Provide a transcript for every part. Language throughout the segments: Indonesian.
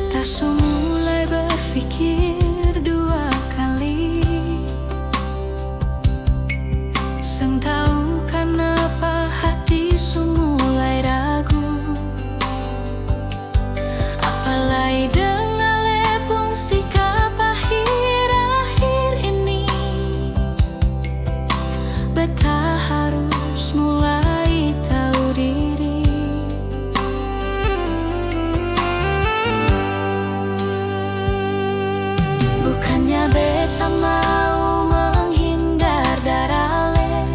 Beta su mulai berpikir dua kali, seng tahu kenapa hati su mulai ragu. Apalagi dengan lepung sikap akhir-akhir ini, beta harus mulai tahu diri. Bukannya beta mau menghindar dari Ale,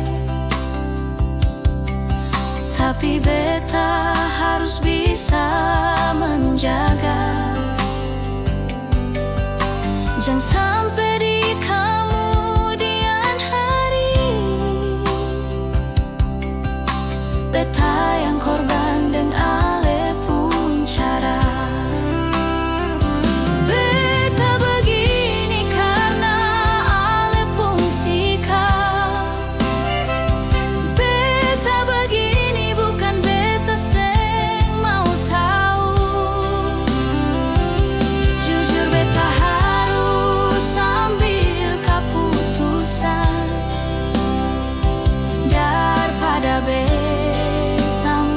tapi beta harus bisa menjaga. Jangan sampai di kemudian hari beta yang korban dengan Ale pun cara. Beta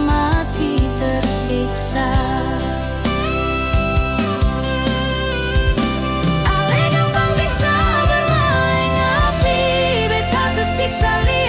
mati tersiksa. Ale gampang bisa bermain api, beta tersiksa lihat